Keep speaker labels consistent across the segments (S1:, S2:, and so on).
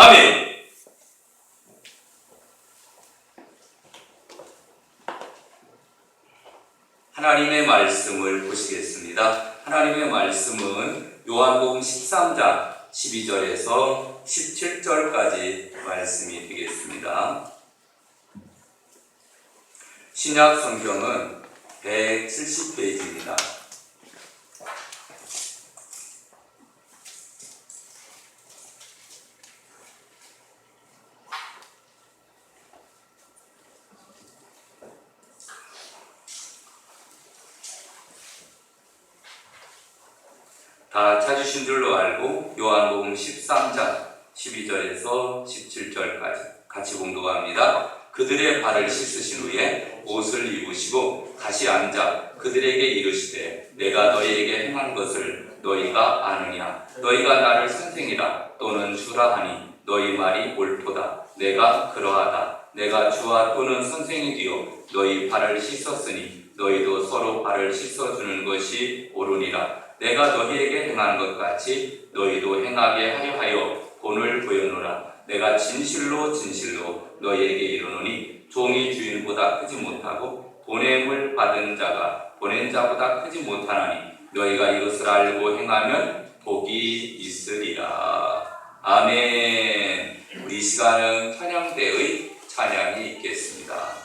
S1: 아멘. 하나님의 말씀을 보시겠습니다. 하나님의 말씀은 요한복음 13장 12절에서 17절까지 말씀이 되겠습니다. 신약 성경은 170페이지입니다. 다 찾으신 줄로 알고 요한복음 13장 12절에서 17절까지 같이 봉독합니다. 그들의 발을 씻으신 후에 옷을 입으시고 다시 앉아 그들에게 이르시되 내가 너희에게 행한 것을 너희가 아느냐? 너희가 나를 선생이라 또는 주라 하니 너희 말이 옳도다. 내가 그러하다. 내가 주와 또는 선생이 되어 너희 발을 씻었으니 너희도 서로 발을 씻어주는 것이 옳으니라. 내가 너희에게 행한 것 같이 너희도 행하게 하려 본을 보였노라. 내가 진실로 진실로 너희에게 이르노니 종이 주인보다 크지 못하고 보냄을 받은 자가 보낸 자보다 크지 못하나니 너희가 이것을 알고 행하면 복이 있으리라. 아멘. 우리 시간은 찬양대의 찬양이 있겠습니다.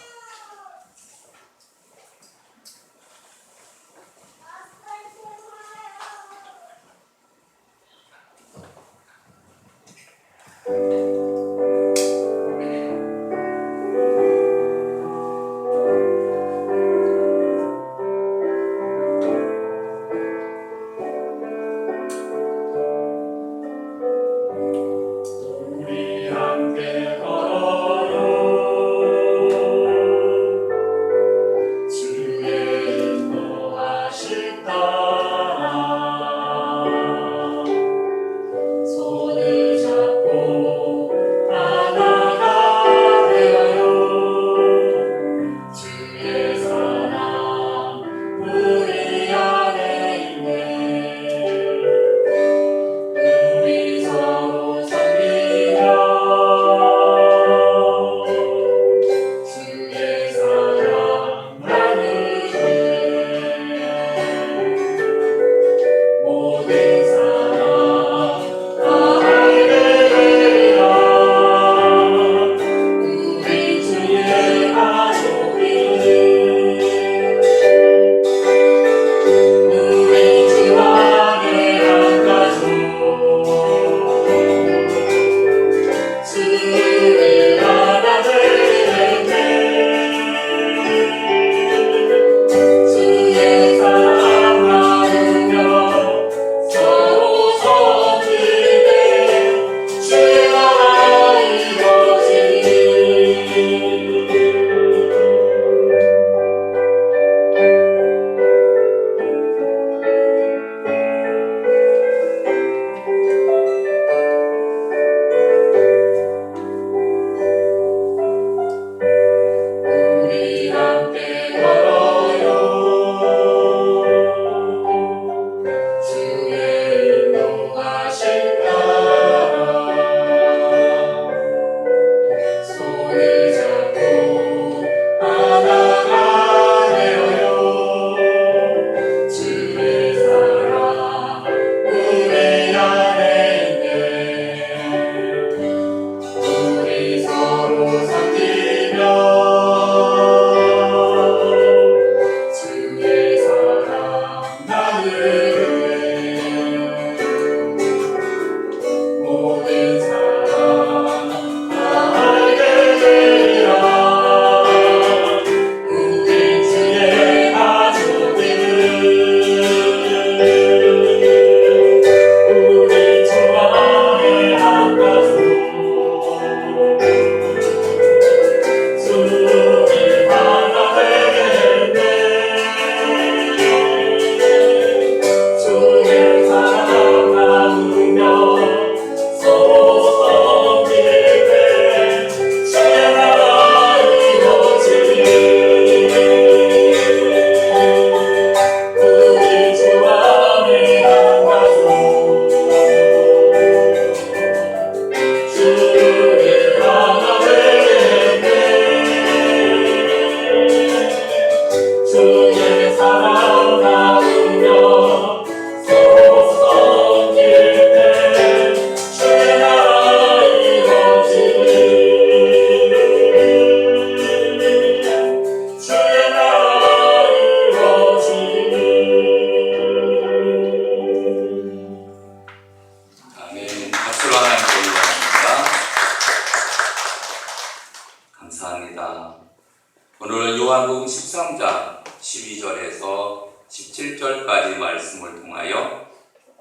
S1: 요한복음 13장 12절에서 17절까지 말씀을 통하여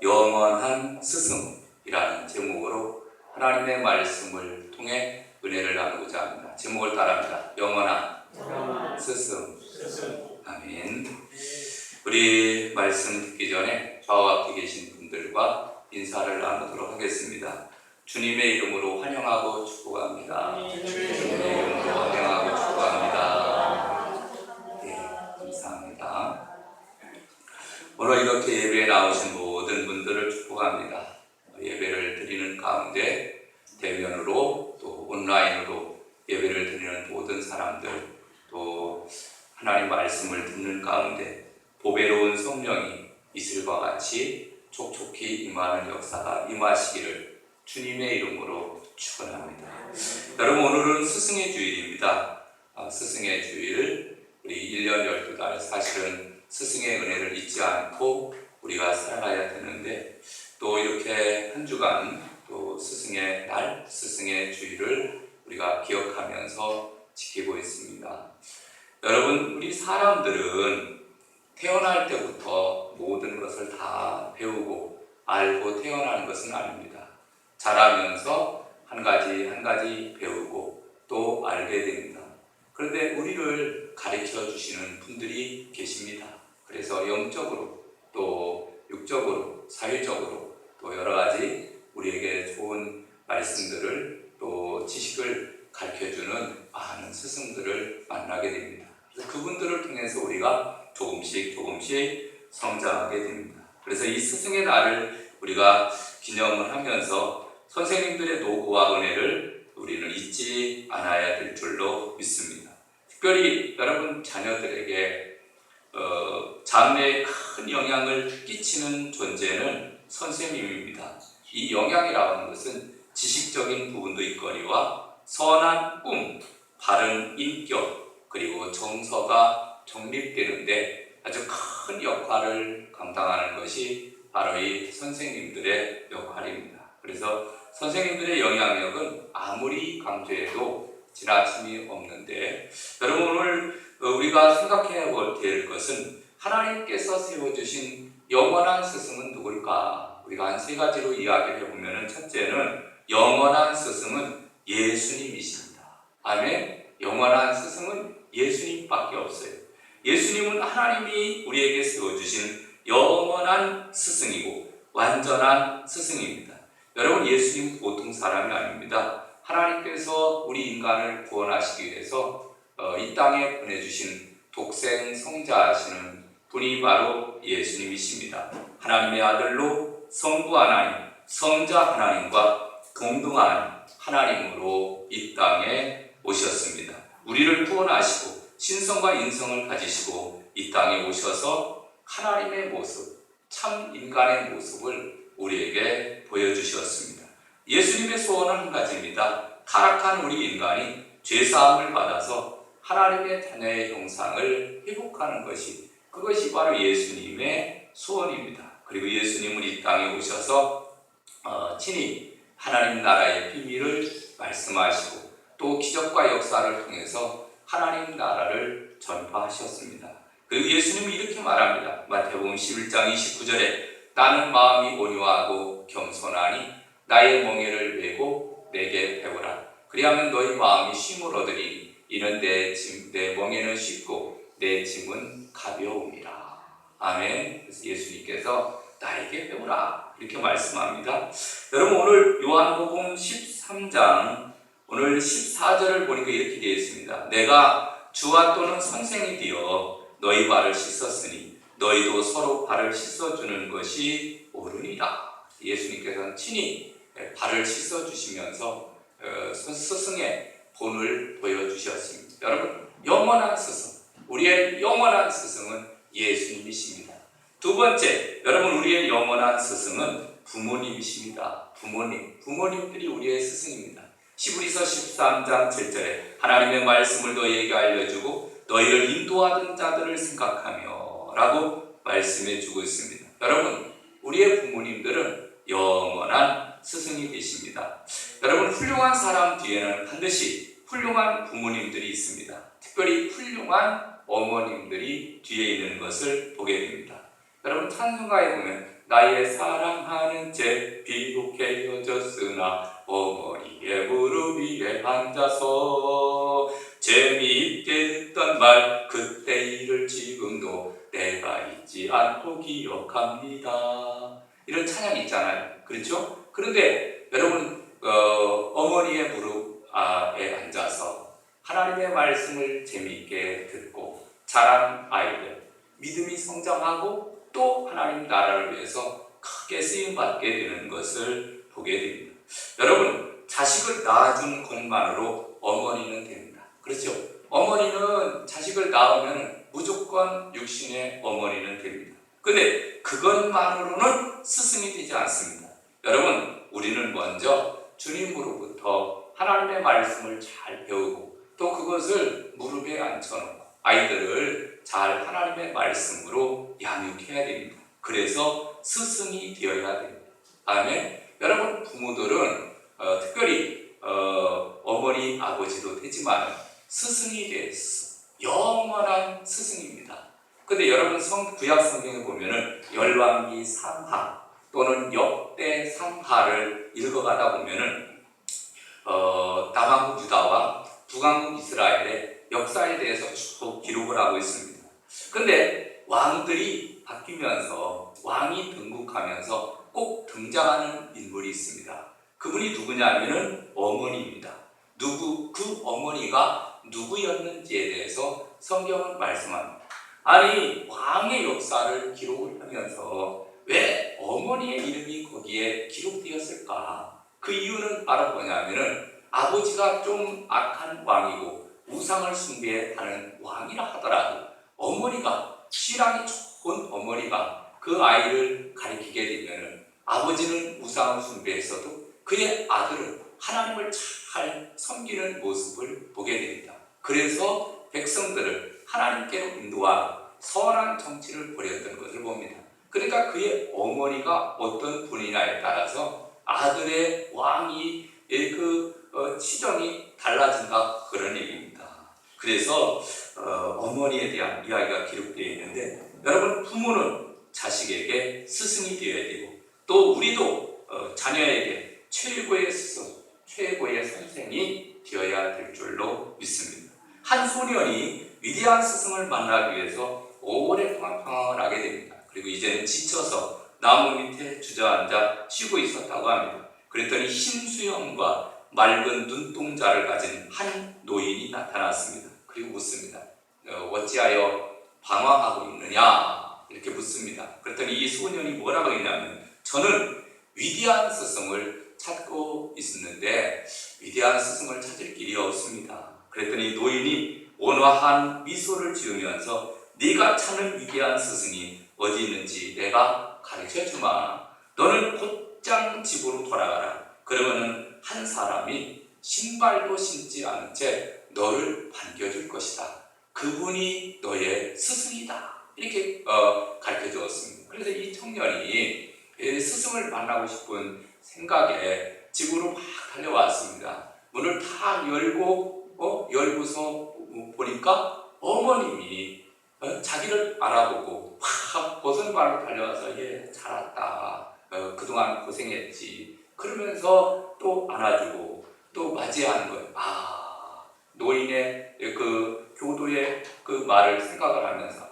S1: 영원한 스승이라는 제목으로 하나님의 말씀을 통해 은혜를 나누고자 합니다. 제목을 따라합니다. 영원한 스승. 아멘. 우리 말씀 듣기 전에 좌우 앞에 계신 분들과 인사를 나누도록 하겠습니다. 주님의 이름으로 환영하고 축복합니다. 주님의 이름으로 환영하고 축복합니다. 네, 감사합니다. 오늘 이렇게 예배에 나오신 모든 분들을 축복합니다. 예배를 드리는 가운데 대면으로 또 온라인으로 예배를 드리는 모든 사람들, 또 하나님 말씀을 듣는 가운데 보배로운 성령이 이슬과 같이 촉촉히 임하는 역사가 임하시기를 주님의 이름으로 축원합니다. 여러분, 오늘은 스승의 주일입니다. 스승의 주일, 우리 1년 12달 사실은 스승의 은혜를 잊지 않고 우리가 살아가야 되는데, 또 이렇게 한 주간 또 스승의 날, 스승의 주일을 우리가 기억하면서 지키고 있습니다. 여러분, 우리 사람들은 태어날 때부터 모든 것을 다 배우고 알고 태어나는 것은 아닙니다. 자라면서 한 가지 한 가지 배우고 또 알게 됩니다. 그런데 우리를 가르쳐 주시는 분들이 계십니다. 그래서 영적으로 또 육적으로 사회적으로 또 여러 가지 우리에게 좋은 말씀들을 또 지식을 가르쳐주는 많은 스승들을 만나게 됩니다. 그래서 그분들을 통해서 우리가 조금씩 성장하게 됩니다. 그래서 이 스승의 날을 우리가 기념을 하면서 선생님들의 노고와 은혜를 우리는 잊지 않아야 될 줄로 믿습니다. 특별히 여러분 자녀들에게 장래에 큰 영향을 끼치는 존재는 선생님입니다. 이 영향이라고 하는 것은 지식적인 부분도 있거니와 선한 꿈, 바른 인격, 그리고 정서가 정립되는데 아주 큰 역할을 감당하는 것이 바로 이 선생님들의 역할입니다. 그래서 선생님들의 영향력은 아무리 강조해도 지나침이 없는데, 여러분 오늘 우리가 생각해 될 것은 하나님께서 세워주신 영원한 스승은 누굴까? 우리가 한 세 가지로 이야기를 해보면, 첫째는 영원한 스승은 예수님이십니다. 아멘. 영원한 스승은 예수님밖에 없어요. 예수님은 하나님이 우리에게 세워주신 영원한 스승이고 완전한 스승입니다. 여러분, 예수님 보통 사람이 아닙니다. 하나님께서 우리 인간을 구원하시기 위해서 이 땅에 보내주신 독생 성자하시는 분이 바로 예수님이십니다. 하나님의 아들로 성부 하나님, 성자 하나님과 동등한 하나님으로 이 땅에 오셨습니다. 우리를 구원하시고 신성과 인성을 가지시고 이 땅에 오셔서 하나님의 모습, 참 인간의 모습을 우리에게 보여주셨습니다. 예수님의 소원은 한 가지입니다. 타락한 우리 인간이 죄사함을 받아서 하나님의 자녀의 형상을 회복하는 것이, 그것이 바로 예수님의 소원입니다. 그리고 예수님은 이 땅에 오셔서 친히 하나님 나라의 비밀을 말씀하시고 또 기적과 역사를 통해서 하나님 나라를 전파하셨습니다. 그리고 예수님은 이렇게 말합니다. 마태복음 11장 29절에 나는 마음이 온유하고 겸손하니 나의 멍에를 메고 내게 배우라. 그리하면 너희 마음이 쉼을 얻으리. 이는 내 멍에는 쉽고 내 짐은 가벼움이라. 아멘. 그래서 예수님께서 나에게 배우라 이렇게 말씀합니다. 여러분, 오늘 요한복음 13장 오늘 14절을 보니까 이렇게 되어 있습니다. 내가 주와 또는 선생이 되어 너희 발을 씻었으니 너희도 서로 발을 씻어주는 것이 옳으니라. 예수님께서는 친히 발을 씻어주시면서 스승의 본을 보여주셨습니다. 여러분, 영원한 스승, 우리의 영원한 스승은 예수님이십니다. 두 번째, 여러분 우리의 영원한 스승은 부모님이십니다. 부모님들이 우리의 스승입니다. 히브리서 13장 7절에 하나님의 말씀을 너희에게 알려주고 너희를 인도하던 자들을 생각하며 라고 말씀해 주고 있습니다. 여러분, 우리의 부모님들은 영원한 스승이 되십니다. 여러분, 훌륭한 사람 뒤에는 반드시 훌륭한 부모님들이 있습니다. 특별히 훌륭한 어머님들이 뒤에 있는 것을 보게 됩니다. 여러분 찬송가에 보면 나의 사랑하는 제 비록 헤어졌으나 어머니의 무릎 위에 앉아서 재미있게 듣던 말 그때 일을 지금도 내가 잊지 않고 기억합니다. 이런 찬양이 있잖아요. 그렇죠? 그런데 여러분 어머니의 무릎에 앉아서 하나님의 말씀을 재미있게 듣고 자란 아이들 믿음이 성장하고 또 하나님 나라를 위해서 크게 쓰임받게 되는 것을 보게 됩니다. 여러분 자식을 낳아준 것만으로 어머니는 됩니다. 그렇죠? 어머니는 자식을 낳으면 무조건 육신의 어머니는 됩니다. 근데 그것만으로는 스승이 되지 않습니다. 여러분 우리는 먼저 주님으로부터 하나님의 말씀을 잘 배우고 또 그것을 무릎에 앉혀놓고 아이들을 잘 하나님의 말씀으로 양육해야 됩니다. 그래서 스승이 되어야 됩니다. 다음에 여러분 부모들은 특별히 어머니 아버지도 되지만 스승이 돼서 영원한 스승입니다. 근데 여러분 구약 성경에 보면은 열왕기 3하 또는 역대 3하를 읽어가다 보면은 남왕국 유다와 북왕국 이스라엘의 역사에 대해서 쭉 기록을 하고 있습니다. 근데 왕들이 바뀌면서 왕이 등극하면서 꼭 등장하는 인물이 있습니다. 그분이 누구냐면은 어머니입니다. 그 어머니가 누구였는지에 대해서 성경은 말씀합니다. 아니 왕의 역사를 기록을 하면서 왜 어머니의 이름이 거기에 기록되었을까? 그 이유는 바로 뭐냐면은 아버지가 좀 악한 왕이고 우상을 숭배하는 왕이라 하더라도 어머니가 신앙이 좋은 어머니가 그 아이를 가리키게 되면은 아버지는 우상을 숭배했어도 그의 아들은 하나님을 잘 섬기는 모습을 보게 됩니다. 그래서 백성들을 하나님께로 인도하고 선한 정치를 벌였던 것을 봅니다. 그러니까 그의 어머니가 어떤 분이냐에 따라서 아들의 왕이 치정이 달라진다 그런 얘기입니다. 그래서 어머니에 대한 이야기가 기록되어 있는데 여러분 부모는 자식에게 스승이 되어야 되고 또 우리도 자녀에게 최고의 스승, 최고의 선생이 되어야 될 줄로 믿습니다. 한 소년이 위대한 스승을 만나기 위해서 오랫동안 방황을 하게 됩니다. 그리고 이제는 지쳐서 나무 밑에 주저앉아 쉬고 있었다고 합니다. 그랬더니 흰 수염과 맑은 눈동자를 가진 한 노인이 나타났습니다. 그리고 묻습니다. 어찌하여 방황하고 있느냐? 이렇게 묻습니다. 그랬더니 이 소년이 뭐라고 했냐면 저는 위대한 스승을 찾고 있었는데 위대한 스승을 찾을 길이 없습니다. 그랬더니 노인이 온화한 미소를 지으면서 네가 찾는 위대한 스승이 어디 있는지 내가 가르쳐주마. 너는 곧장 집으로 돌아가라. 그러면은 한 사람이 신발도 신지 않은 채 너를 반겨줄 것이다. 그분이 너의 스승이다. 이렇게 가르쳐 주었습니다. 그래서 이 청년이 스승을 만나고 싶은 생각에 집으로 막 달려왔습니다. 문을 다 열고서 보니까 어머님이 자기를 알아보고 막 벗은 발로 달려와서 잘 왔다. 그동안 고생했지. 그러면서 또 안아주고 또 맞이하는 거예요. 노인의 그 교도의 그 말을 생각을 하면서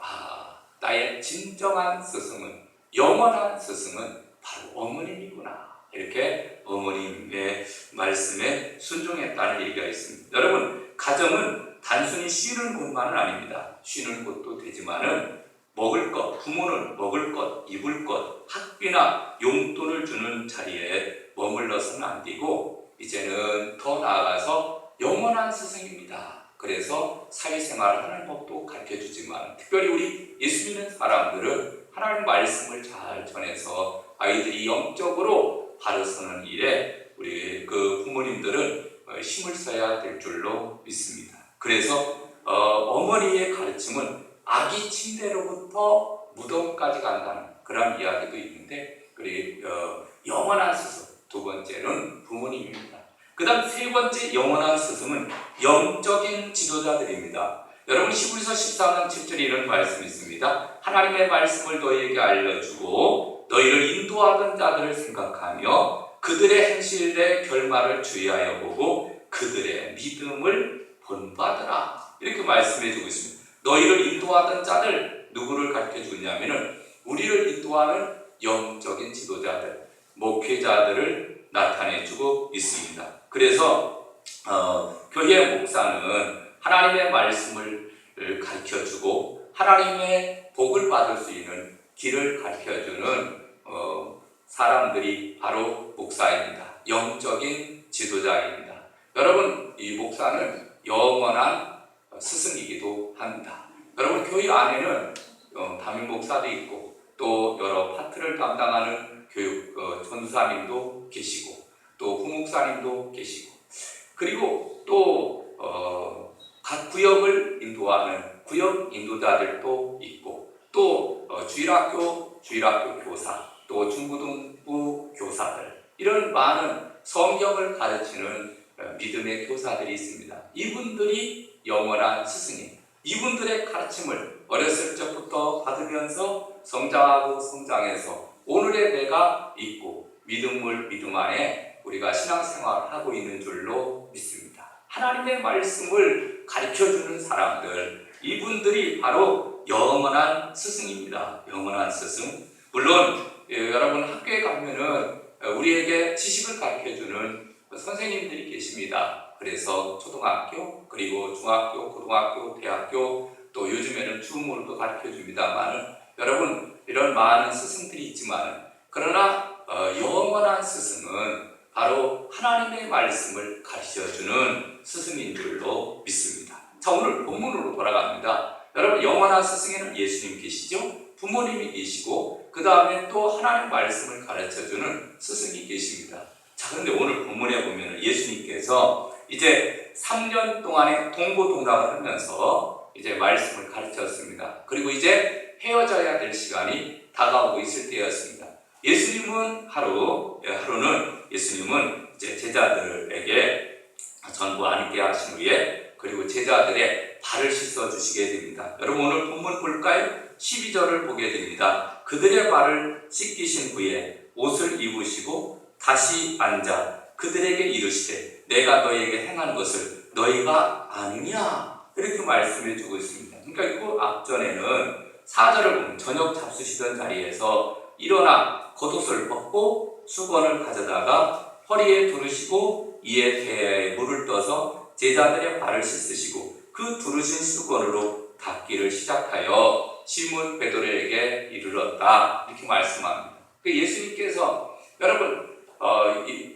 S1: 나의 진정한 스승은 영원한 스승은 바로 어머님이구나. 이렇게 어머님의 말씀에 순종했다는 얘기가 있습니다. 여러분 가정은 단순히 쉬는 곳만은 아닙니다. 쉬는 곳도 되지만은 먹을 것, 부모는 먹을 것, 입을 것, 학비나 용돈을 주는 자리에 머물러서는 안 되고 이제는 더 나아가서 영원한 스승입니다. 그래서 사회생활을 하는 법도 가르쳐주지만 특별히 우리 예수 믿는 사람들은 하나님 말씀을 잘 전해서 아이들이 영적으로 바로 서는 일에 우리 그 부모님들은 힘을 써야 될 줄로 믿습니다. 그래서 어머니의 가르침은 아기 침대로부터 무덤까지 간다는 그런 이야기도 있는데 그리고 영원한 스승 두 번째는 부모님입니다. 그 다음 세 번째 영원한 스승은 영적인 지도자들입니다. 여러분 히브리서 13장 7절에 이런 말씀이 있습니다. 하나님의 말씀을 너희에게 알려주고 너희를 인도하던 자들을 생각하며 그들의 행실의 결말을 주의하여 보고 그들의 믿음을 본받으라. 이렇게 말씀해 주고 있습니다. 너희를 인도하던 자들, 누구를 가르쳐주고 있냐면은 우리를 인도하는 영적인 지도자들, 목회자들을 나타내주고 있습니다. 그래서 교회 목사는 하나님의 말씀을 가르쳐주고 하나님의 복을 받을 수 있는 길을 가르쳐주는 사람들이 바로 목사입니다. 영적인 지도자입니다. 여러분, 이 목사는 영원한 스승이기도 합니다. 여러분, 교회 안에는 담임 목사도 있고 또 여러 파트를 담당하는 교육 전도사님도 계시고 또 후목사님도 계시고 그리고 또 각 구역을 인도하는 구역 인도자들도 있고 또 주일학교 교사 또 중고등부 교사들 이런 많은 성경을 가르치는 믿음의 교사들이 있습니다. 이분들이 영원한 스승입니다. 이분들의 가르침을 어렸을 적부터 받으면서 성장하고 성장해서 오늘의 내가 있고 믿음 안에 우리가 신앙생활을 하고 있는 줄로 믿습니다. 하나님의 말씀을 가르쳐주는 사람들, 이분들이 바로 영원한 스승입니다. 영원한 스승. 물론 여러분 학교에 가면은 우리에게 지식을 가르쳐주는 선생님들이 계십니다. 그래서 초등학교, 그리고 중학교, 고등학교, 대학교, 또 요즘에는 줌으로도 가르쳐줍니다만 여러분 이런 많은 스승들이 있지만 그러나 영원한 스승은 바로 하나님의 말씀을 가르쳐주는 스승인 줄로 믿습니다. 자, 오늘 본문으로 돌아갑니다. 여러분 영원한 스승에는 예수님 계시죠? 부모님이 계시고 그 다음에 또 하나님 말씀을 가르쳐주는 스승이 계십니다. 자, 그런데 오늘 본문에 보면 예수님께서 이제 3년 동안의 동고동락을 하면서 이제 말씀을 가르쳤습니다. 그리고 이제 헤어져야 될 시간이 다가오고 있을 때였습니다. 예수님은 하루는 예수님은 이제 제자들에게 전부 안게 하신 후에 그리고 제자들의 발을 씻어 주시게 됩니다. 여러분 오늘 본문 볼까요? 12절을 보게 됩니다. 그들의 발을 씻기신 후에 옷을 입으시고 다시 앉아 그들에게 이르시되 내가 너희에게 행한 것을 너희가 아느냐? 이렇게 말씀해 주고 있습니다. 그러니까 그 앞전에는 4절을 보면 저녁 잡수시던 자리에서 일어나 겉옷을 벗고 수건을 가져다가 허리에 두르시고 이에 대야에 물을 떠서 제자들의 발을 씻으시고 그 두르신 수건으로 닦기를 시작하여 시몬 베드로에게 이르렀다. 이렇게 말씀합니다. 예수님께서 여러분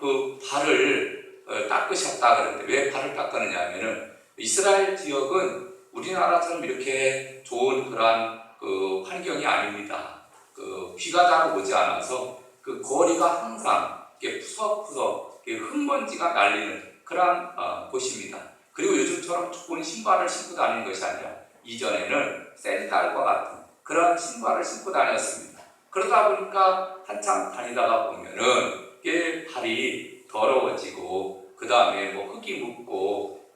S1: 그 발을 닦으셨다 그러는데 왜 발을 닦느냐 하면은 이스라엘 지역은 우리나라처럼 이렇게 좋은 그러한 그 환경이 아닙니다. 그 비가 잘 오지 않아서 그 거리가 항상 이렇게 푸석푸석 흙먼지가 날리는 그러한 곳입니다. 그리고 요즘처럼 좋은 신발을 신고 다니는 것이 아니라 이전에는 샌들과 같은 그런 신발을 신고 다녔습니다. 그러다 보니까 한참 다니다가 보면은 발이 더러워지고 그 다음에 흙이 묻고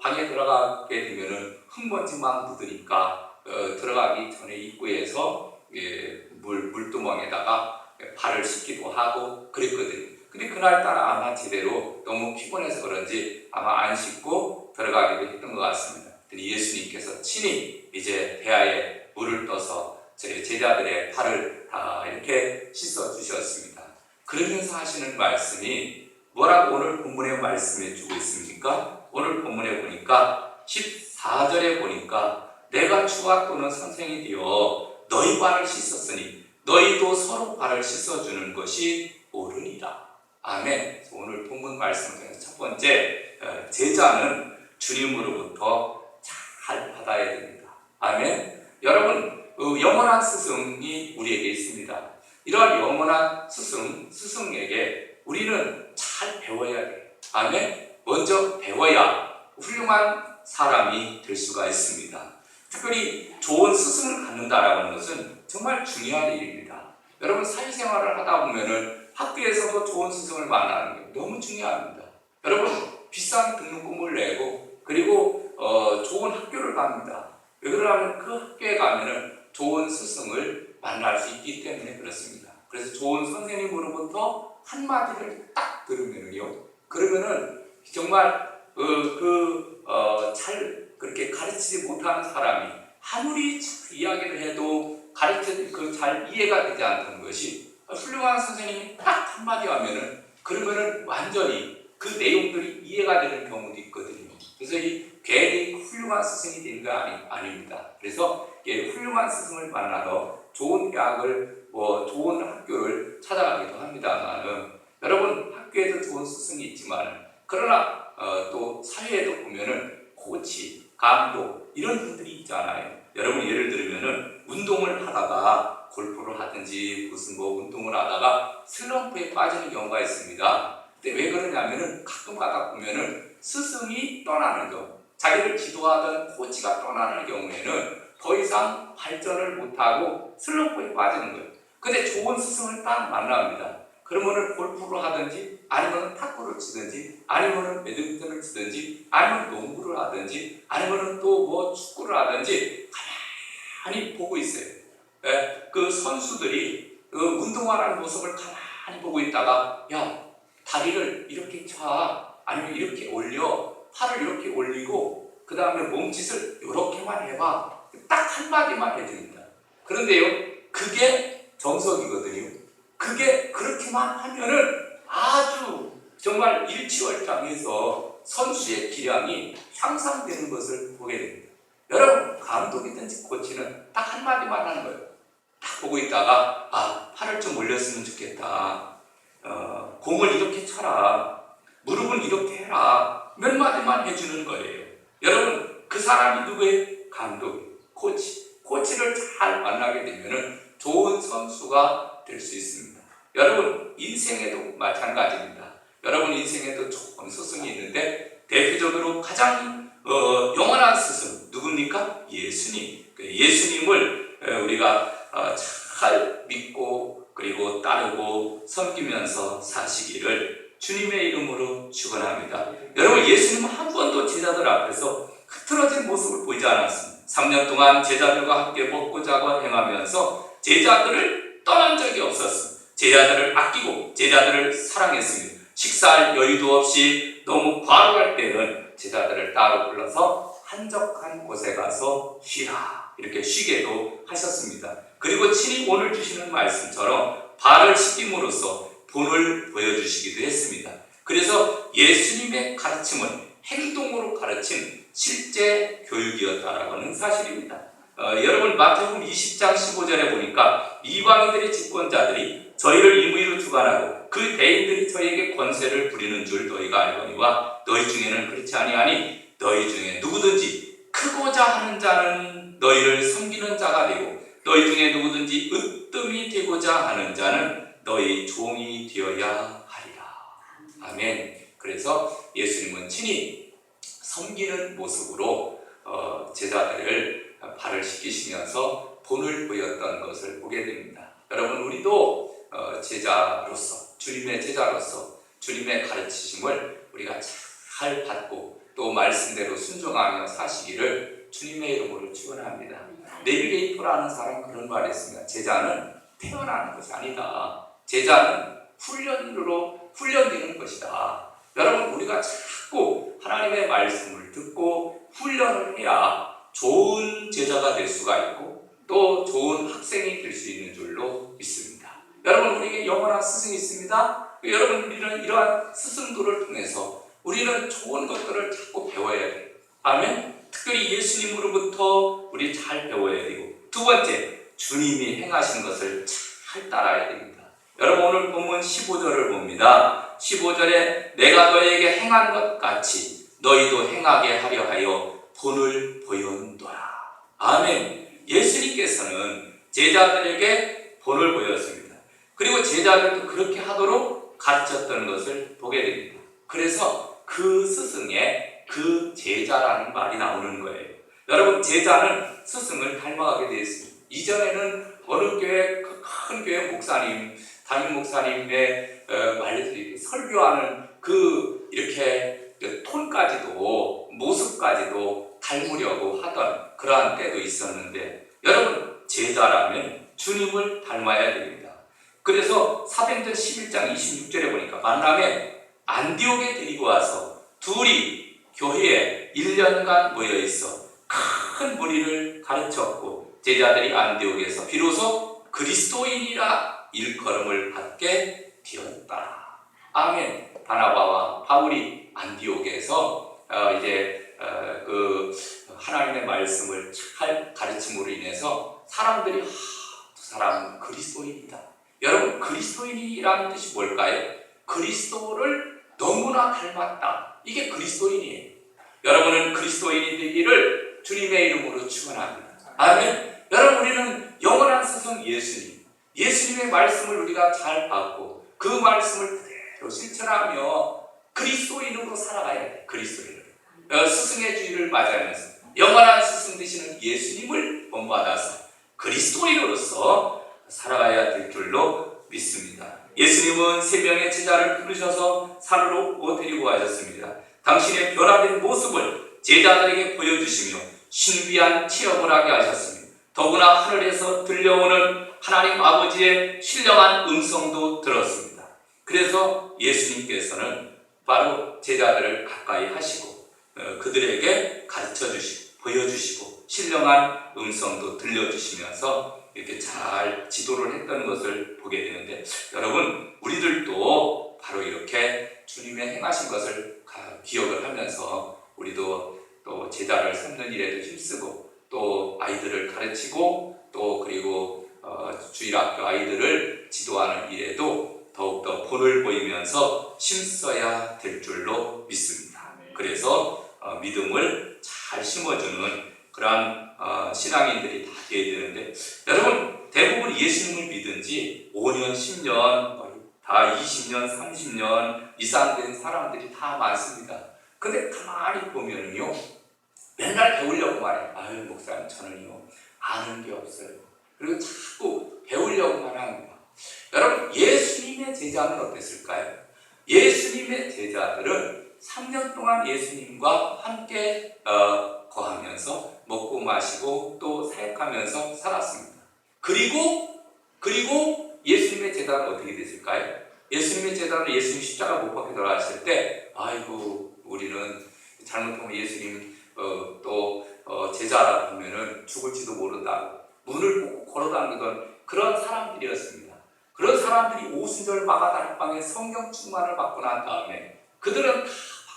S1: 방에 들어가게 되면은 흙먼지만 묻으니까 들어가기 전에 입구에서 물두멍에다가 발을 씻기도 하고 그랬거든요. 근데 그날따라 아마 제대로 너무 피곤해서 그런지 아마 안 씻고 들어가기도 했던 것 같습니다. 예수님께서 친히 이제 대야에 물을 떠서 제 제자들의 발을 다 이렇게 씻어 주셨습니다. 그러면서 하시는 말씀이 뭐라고 오늘 본문에 말씀해 주고 있습니까? 오늘 본문에 보니까 14절에 보니까 내가 주와 또는 선생이 되어 너희 발을 씻었으니 너희도 서로 발을 씻어주는 것이 옳으니라. 아멘. 오늘 본문 말씀을 통해서 첫 번째 제자는 주님으로부터 잘 받아야 됩니다. 아멘. 여러분 영원한 스승이 우리에게 있습니다. 이러한 영원한 스승에게 우리는 잘 배워야 돼요. 아멘. 먼저 배워야 훌륭한 사람이 될 수가 있습니다. 특별히 좋은 스승을 갖는다라는 것은 정말 중요한 일입니다. 여러분 사회생활을 하다 보면은 학교에서도 좋은 스승을 만나는 게 너무 중요합니다. 여러분 비싼 등록금을 내고 그리고 좋은 학교를 갑니다. 왜 그러냐면 그 학교에 가면은 좋은 스승을 만날 수 있기 때문에 그렇습니다. 그래서 좋은 선생님으로부터 한마디를 딱 들으면요, 그러면은 정말 잘 그렇게 가르치지 못하는 사람이 아무리 이야기를 해도 잘 이해가 되지 않는 것이, 훌륭한 선생님이 딱 한마디 하면은 그러면은 완전히 그 내용들이 이해가 되는 경우도 있거든요. 그래서 이 괜히 훌륭한 스승이 된 거 아닙니다. 그래서 훌륭한 스승을 만나러 좋은 대학을 좋은 학교를 찾아가기도 합니다만은, 여러분 학교에도 좋은 스승이 있지만 그러나 또 사회에도 보면은 코치, 감독 이런 분들이 있잖아요. 여러분 예를 들면은 운동을 하다가 골프를 하든지 무슨 운동을 하다가 슬럼프에 빠지는 경우가 있습니다. 근데 왜 그러냐면은 가끔 가다 보면은 스승이 떠나는 경우, 자기를 지도하던 코치가 떠나는 경우에는 더 이상 발전을 못하고 슬럼프에 빠지는 거예요. 근데 좋은 스승을 딱 만납니다. 그러면은 골프를 하든지 아니면 탁구를 치든지 아니면 배드민턴을 치든지 아니면 농구를 하든지 아니면 또 축구를 하든지 가만히 보고 있어요. 그 선수들이 운동하는 모습을 가만히 보고 있다가, 야, 다리를 이렇게 차, 아니면 이렇게 올려, 팔을 이렇게 올리고 그 다음에 몸짓을 이렇게만 해봐, 딱 한마디만 해줍니다. 그런데요, 그게 정석이거든요. 그게 그렇게만 하면은 아주 정말 일취월장해서 선수의 기량이 향상되는 것을 보게 됩니다. 여러분, 감독이든지 코치는 딱 한마디만 하는 거예요. 딱 보고 있다가, 팔을 좀 올렸으면 좋겠다, 공을 이렇게 쳐라, 무릎은 이렇게 해라, 몇 마디만 해주는 거예요. 여러분, 그 사람이 누구예요? 감독, 코치를 잘 만나게 되면은 좋은 선수가 될 수 있습니다. 여러분, 인생에도 마찬가지입니다. 여러분 인생에도 좋은 스승이 있는데 대표적으로 가장 영원한 스승 누굽니까? 예수님. 예수님을 우리가 잘 믿고 그리고 따르고 섬기면서 사시기를 주님의 이름으로 축원합니다. 여러분, 예수님은 한 번도 제자들 앞에서 흐트러진 모습을 보이지 않았습니다. 3년 동안 제자들과 함께 먹고 자고 행하면서 제자들을 떠난 적이 없었습니다. 제자들을 아끼고 제자들을 사랑했습니다. 식사할 여유도 없이 너무 과로할 때는 제자들을 따로 불러서 한적한 곳에 가서 쉬라, 이렇게 쉬게도 하셨습니다. 그리고 친히 오늘 주시는 말씀처럼 발을 씻김으로써 본을 보여주시기도 했습니다. 그래서 예수님의 가르침은 행동으로 가르친 실제 교육이었다라고 하는 사실입니다. 여러분, 마태복음 20장 15절에 보니까 이방인들의 집권자들이 저희를 임의로 주관하고 그 대인들이 저희에게 권세를 부리는 줄 너희가 알거니와 너희 중에는 그렇지 아니하니 너희 중에 누구든지 크고자 하는 자는 너희를 섬기는 자가 되고 너희 중에 누구든지 으뜸이 되고자 하는 자는 너희 종이 되어야 하리라. 아멘. 그래서 예수님은 친히 섬기는 모습으로 제자들을 발을 씻기시면서 본을 보였던 것을 보게 됩니다. 여러분, 우리도 제자로서, 주님의 제자로서 주님의 가르치심을 우리가 잘 받고 또 말씀대로 순종하며 사시기를 주님의 이름으로 축원합니다. 내비게이터라는 사람 그런 말이 있습니다. 제자는 태어나는 것이 아니다. 제자는 훈련되는 것이다. 여러분, 우리가 자꾸 하나님의 말씀을 듣고 훈련을 해야 좋은 제자가 될 수가 있고 또 좋은 학생이 될 수 있는 줄로 믿습니다. 여러분, 우리에게 영원한 스승이 있습니다. 여러분, 우리는 이러한 스승들을 통해서 우리는 좋은 것들을 자꾸 배워야 돼요. 아멘. 특별히 예수님으로부터 우리 잘 배워야 되고, 두 번째, 주님이 행하신 것을 잘 따라야 됩니다. 여러분, 오늘 본문 15절을 봅니다. 15절에 내가 너에게 행한 것 같이 너희도 행하게 하려 하여 본을 보였노라. 아멘. 예수님께서는 제자들에게 본을 보였습니다. 그리고 제자들도 그렇게 하도록 가르쳤던 것을 보게 됩니다. 그래서 그 스승의 그 제자라는 말이 나오는 거예요. 여러분, 제자는 스승을 닮아가게 되어 있습니다. 이전에는 어느 교회, 큰 교회 목사님, 담임 목사님의 설교하는 이렇게 톤까지도 모습까지도 들어와서 둘이 교회에 1년간 모여 있어 큰 무리를 가르쳤고 제자들이 안디옥에서 비로소 그리스도인이라 일컬음을 받게 되었다. 아멘. 바나바와 바울이 안디옥에서 그 하나님의 말씀을 잘 가르침으로 인해서 사람들이 두 사람은 그리스도인이다. 여러분, 그리스도인이라는 뜻이 뭘까요? 그리스도를 너무나 닮았다. 이게 그리스도인이에요. 여러분은 그리스도인이 되기를 주님의 이름으로 축원합니다. 아멘. 여러분, 우리는 영원한 스승 예수님의 말씀을 우리가 잘 받고 그 말씀을 그대로 실천하며 그리스도인으로 살아가야 돼. 그리스도인으로. 스승의 주의를 맞이하면서 영원한 스승 되시는 예수님을 본받아서 그리스도인으로서 살아가야 될 줄로 믿습니다. 예수님은 3명의 제자를 부르셔서 산으로 데리고 가셨습니다. 당신의 변화된 모습을 제자들에게 보여주시며 신비한 체험을 하게 하셨습니다. 더구나 하늘에서 들려오는 하나님 아버지의 신령한 음성도 들었습니다. 그래서 예수님께서는 바로 제자들을 가까이 하시고 그들에게 가르쳐주시고 보여주시고 신령한 음성도 들려주시면서 이렇게 잘 지도를 했던 것을 보게 되는데, 여러분, 우리들도 바로 이렇게 주님의 행하신 것을 기억을 하면서 우리도 또 제자를 삼는 일에도 힘쓰고 또 아이들을 가르치고 또 그리고 주일학교 아이들을 지도하는 일에도 더욱더 본을 보이면서 힘써야 될 줄로 믿습니다. 그래서 믿음을 잘 심어주는 그러한 신앙인들이 다 되어야 되는데, 여러분, 대부분 예수님을 믿은 지 5년, 10년, 다 20년, 30년 이상 된 사람들이 다 많습니다. 근데 가만히 보면요, 맨날 배우려고 말해요. 아유, 목사님, 저는요 아는 게 없어요. 그리고 자꾸 배우려고만 합니다. 여러분, 예수님의 제자는 어땠을까요? 예수님의 제자들은 3년 동안 예수님과 함께 거하면서 먹고 마시고 또 사역하면서 살았습니다. 그리고 예수님의 제자는 어떻게 됐을까요? 예수님의 제자는 예수님 십자가 못 박혀 돌아가실 때, 아이고, 우리는 잘못하면 예수님 제자라 보면은 죽을지도 모른다고 문을 꼭 걸어다니던 그런 사람들이었습니다. 그런 사람들이 오순절 마가다락방에 성경 충만을 받고 난 다음에 그들은 다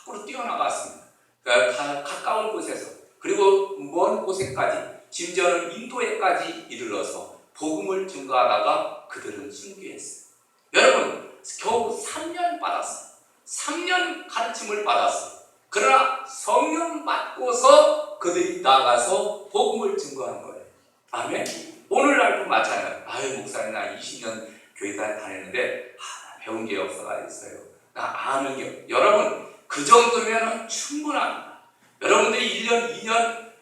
S1: 밖으로 뛰어나갔습니다. 그러니까 가까운 곳에서 그리고 먼 곳에까지, 심지어는 인도에까지 이르러서 복음을 증거하다가 그들은 순교했어요. 여러분, 겨우 3년 받았어요. 3년 가르침을 받았어요. 그러나 성령 받고서 그들이 나가서 복음을 증거한 거예요. 아멘. 오늘날도 마찬가지예요. 아유, 목사님, 나 20년 교회 다녔는데 배운 게 없어가지고요. 나 아는 게, 여러분, 그 정도면 충분합니다. 여러분들이 1년, 2년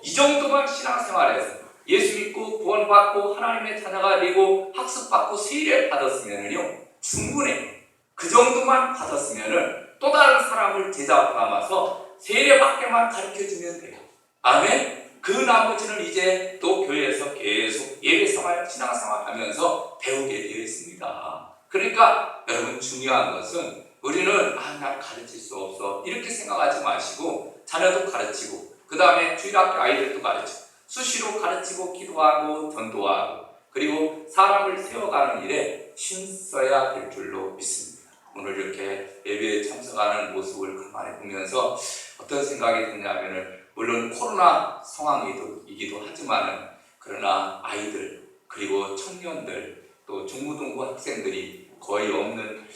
S1: 이 정도만 신앙생활해서 예수 믿고 구원받고 하나님의 자녀가 되고 학습받고 세례 받았으면요 충분해요. 그 정도만 받았으면은 또 다른 사람을 제자 삼아서 세례받게만 가르쳐주면 돼요. 아멘. 그 나머지는 이제 또 교회에서 계속 예배생활, 신앙생활 하면서 배우게 되어 있습니다. 그러니까 여러분, 중요한 것은 우리는 난 가르칠 수 없어 이렇게 생각하지 마시고 자녀도 가르치고 그 다음에 주일학교 아이들도 가르치고 수시로 가르치고 기도하고 전도하고 그리고 사람을 세워가는 일에 힘써야 될 줄로 믿습니다. 오늘 이렇게 예배에 참석하는 모습을 가만히 보면서 어떤 생각이 드냐면은, 물론 코로나 상황이기도 하지만은 그러나 아이들 그리고 청년들 또 중고등부 학생들이 거의 없는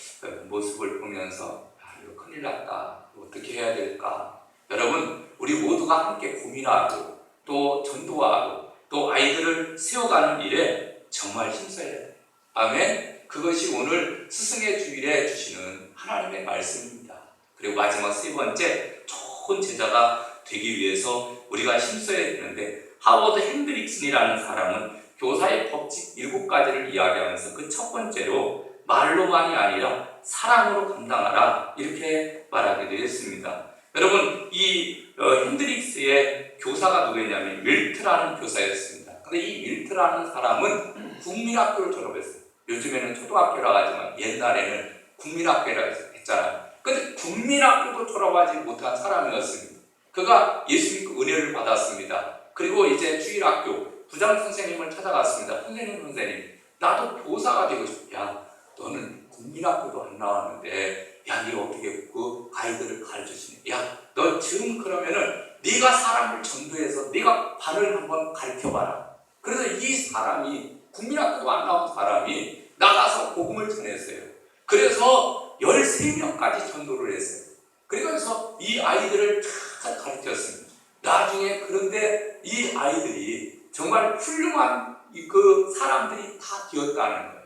S1: 모습을 보면서 이거 큰일 났다, 어떻게 해야 될까. 여러분, 우리 모두가 함께 고민하고 또 전도하고 또 아이들을 세워가는 일에 정말 힘써야 돼요. 아멘. 그것이 오늘 스승의 주일에 주시는 하나님의 말씀입니다. 그리고 마지막 세 번째, 좋은 제자가 되기 위해서 우리가 힘써야 되는데, 하워드 핸드릭슨이라는 사람은 교사의 법칙 7가지를 이야기하면서 그 첫 번째로 말로만이 아니라 사랑으로 감당하라 이렇게 말하기도 했습니다. 여러분, 이 핸드릭스의 교사가 누구였냐면 밀트라는 교사였습니다. 근데 이 밀트라는 사람은 국민학교를 졸업했어요. 요즘에는 초등학교라고 하지만 옛날에는 국민학교라고 했잖아요. 근데 국민학교도 졸업하지 못한 사람이었습니다. 그가 예수 믿고 은혜를 받았습니다. 그리고 이제 주일학교 부장 선생님을 찾아갔습니다. 선생님, 나도 교사가 되고 싶어. 야, 너는 국민학교도 안 나왔는데, 야, 네가 어떻게 그 아이들을 가르쳐주니? 야, 너 지금 그러면은 네가 사람을 전도해서 네가 반을 한번 가르쳐봐라. 그래서 이 사람이 국민학교도 안 나온 사람이 나가서 복음을 전했어요. 그래서 13명까지 전도를 했어요. 그래서 이 아이들을 다 가르쳤습니다. 나중에 그런데 이 아이들이 정말 훌륭한 그 사람들이 다 되었다는 거예요.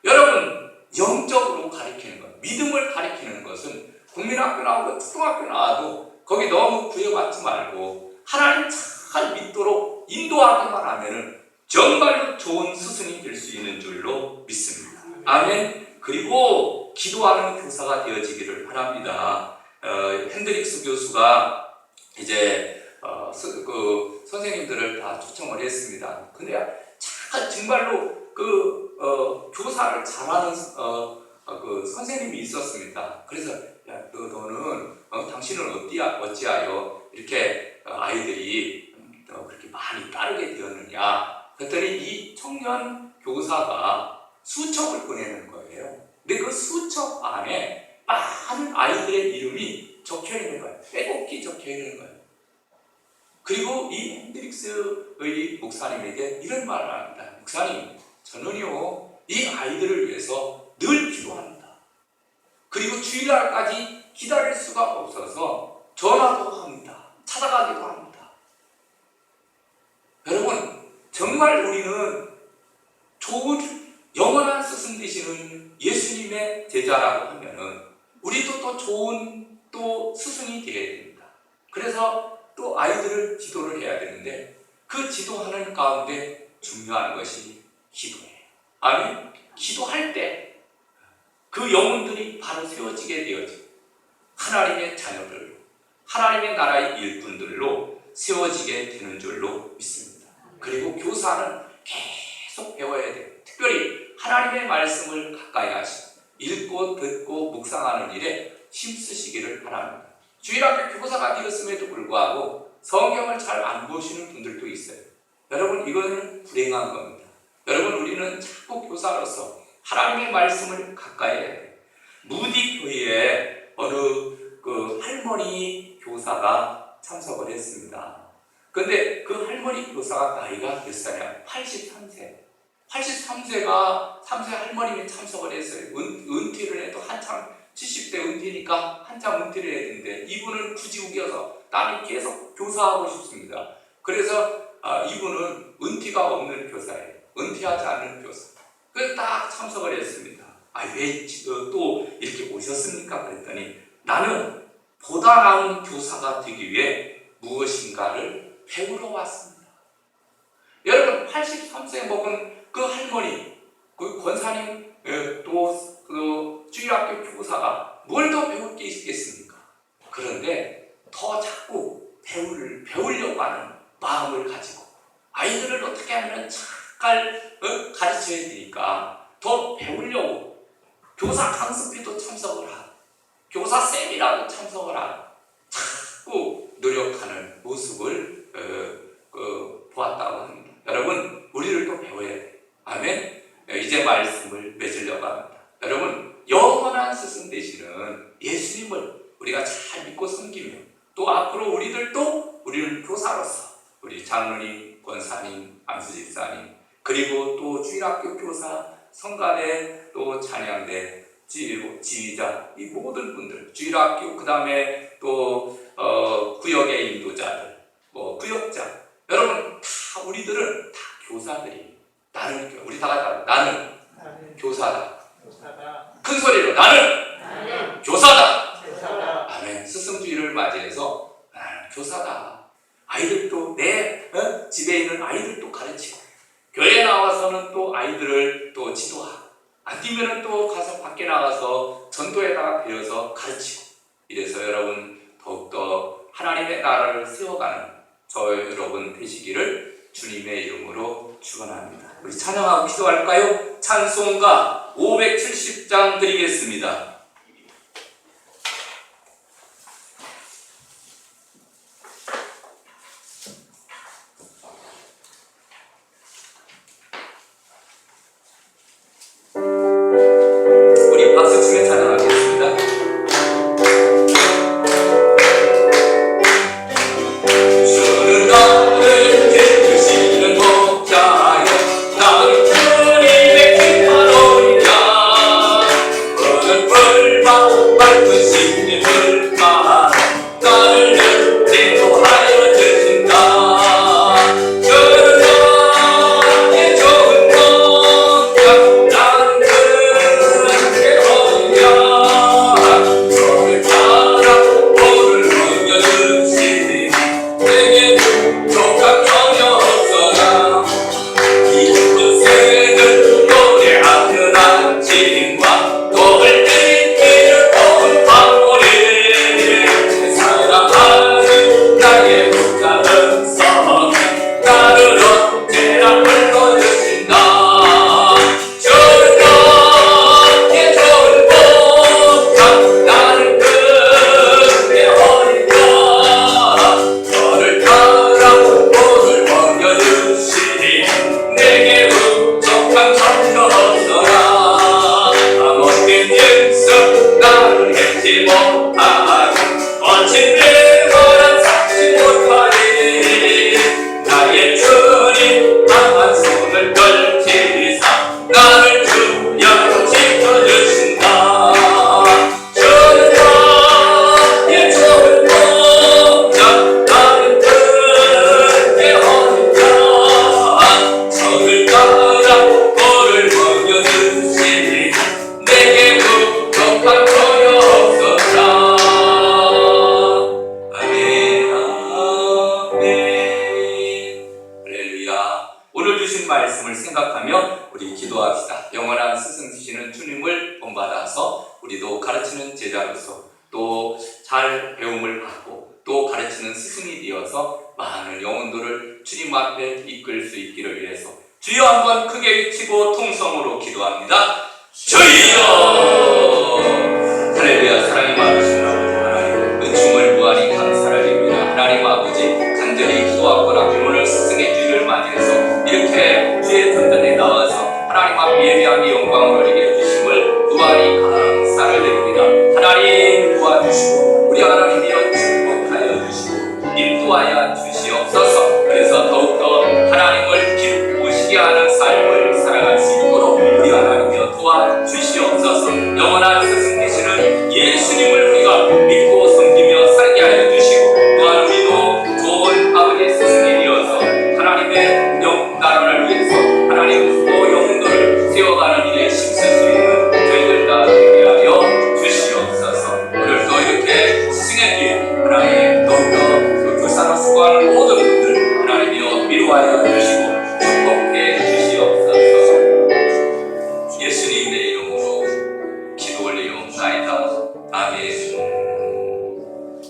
S1: 여러분, 영적으로 가르치는 것, 믿음을 가르치는 것은 국민학교 나오고 초등학교 나와도 거기 너무 구애받지 말고 하나님 잘 믿도록 인도하기만 하면은 정말로 좋은 스승이 될 수 있는 줄로 믿습니다. 아멘. 그리고 기도하는 교사가 되어지기를 바랍니다. 핸드릭스 교수가 이제 그 선생님들을 다 초청을 했습니다. 근데 정말로 교사를 잘하는 그 선생님이 있었습니다. 그래서 야, 너는 당신은 어찌하여 이렇게 아이들이 그렇게 많이 따르게 되었느냐? 그랬더니 이 청년 교사가 수첩을 보내는 거예요. 근데 그 수첩 안에 많은 아이들의 이름이 적혀 있는 거예요. 빼곡히 적혀 있는 거예요. 그리고 이 핸드릭스의 목사님에게 이런 말을 합니다. 목사님, 저는요, 이 아이들을 위해서 늘 기도합니다. 그리고 주일날까지 기다릴 수가 없어서 전화도 합니다. 찾아가기도 합니다. 여러분, 정말 우리는 좋은 영원한 스승 되시는 예수님의 제자라고 하면은 우리도 또 좋은 또 스승이 되어야 됩니다. 그래서 또 아이들을 지도를 해야 되는데 그 지도하는 가운데 중요한 것이 기도예요. 아멘. 기도할 때 그 영혼들이 바로 세워지게 되어지고 하나님의 자녀들로, 하나님의 나라의 일꾼들로 세워지게 되는 줄로 믿습니다. 그리고 교사는 계속 배워야 돼요. 특별히 하나님의 말씀을 가까이 하시고 읽고 듣고 묵상하는 일에 힘쓰시기를 바랍니다. 주일학교 교사가 되었음에도 불구하고 성경을 잘 안 보시는 분들도 있어요. 여러분, 이거는 불행한 겁니다. 여러분, 우리는 자꾸 교사로서 하나님의 말씀을 가까이 해야 돼요. 무디 교회에 어느 그 할머니 교사가 참석을 했습니다. 근데 그 할머니 교사가 나이가 몇 살이야? 83세. 83세가 3세 할머님이 참석을 했어요. 은퇴를 해도 한참 70대 은퇴니까 한참 은퇴를 해야 되는데 이분은 굳이 우겨서 나는 계속 교사하고 싶습니다. 그래서 이분은 은퇴가 없는 교사예요. 은퇴하지 않는 교사. 그래서 딱 참석을 했습니다. 왜 또 이렇게 오셨습니까? 그랬더니 나는 보다 나은 교사가 되기 위해 무엇인가를 배우러 왔습니다. 여러분, 83세 먹은 그 할머니, 그 권사님, 또 그 주일학교 교사가 뭘 더 배울 게 있겠습니까? 그런데 더 자꾸 배우려고 하는 마음을 가지고 아이들을 어떻게 하면 잘 가르쳐야 되니까 더 배우려고 교사 강습회도 참석을 하고 교사 쌤이라도 참석을 하고 자꾸 노력하는 모습을 보았다고 합니다. 여러분, 우리를 또 배워야 돼요. 아멘. 이제 말씀을 맺으려고 합니다. 여러분, 영원한 스승 되시는 예수님을 우리가 잘 믿고 섬기며 또 앞으로 우리는 교사로서 우리 장로님, 권사님, 안수집사님, 그리고 또 주일학교 교사, 성가대, 또 찬양대, 지휘자, 이 모든 분들, 주일학교, 그 다음에 또 구역의 인도자들, 구역자, 여러분 다 우리들은 다 교사들이. 우리 다 같이 나는 교사다. 큰 소리로 나는 교사다. 아멘. 스승주의를 맞이해서 나는 교사다. 아이들도 내 집에 있는 아이들도 가르치고 교회에 나와서는 또 아이들을 또 지도하고 안 되면 또 가서 밖에 나가서 전도에다가 배워서 가르치고 이래서 여러분 더욱더 하나님의 나라를 세워가는 저 여러분 되시기를 주님의 이름으로 축원합니다. 우리 찬양하고 기도할까요? 찬송가 570장 드리겠습니다. 마침내 너랑 삼지 못하리 나의 주님 강한 손을 걸치사 나를 주여 지켜주신다 주는 나의 좋은 목자 나는 그의 어린자 적을 따라 꼴을 먹여주시니 내게 부족한 거여 없었다 아멘 아멘 할렐루야. 오늘 주신 말씀을 생각하며 우리 기도합시다. 영원한 스승 되시는 주님을 본받아서 우리도 가르치는 제자로서 또 잘 배움을 받고 또 가르치는 스승이 되어서 많은 영혼들을 주님 앞에 이끌 수 있기를 위해서 주여 한번 크게 외치고 통성으로 기도합니다. 주여 할렐루야. 사랑이 많으신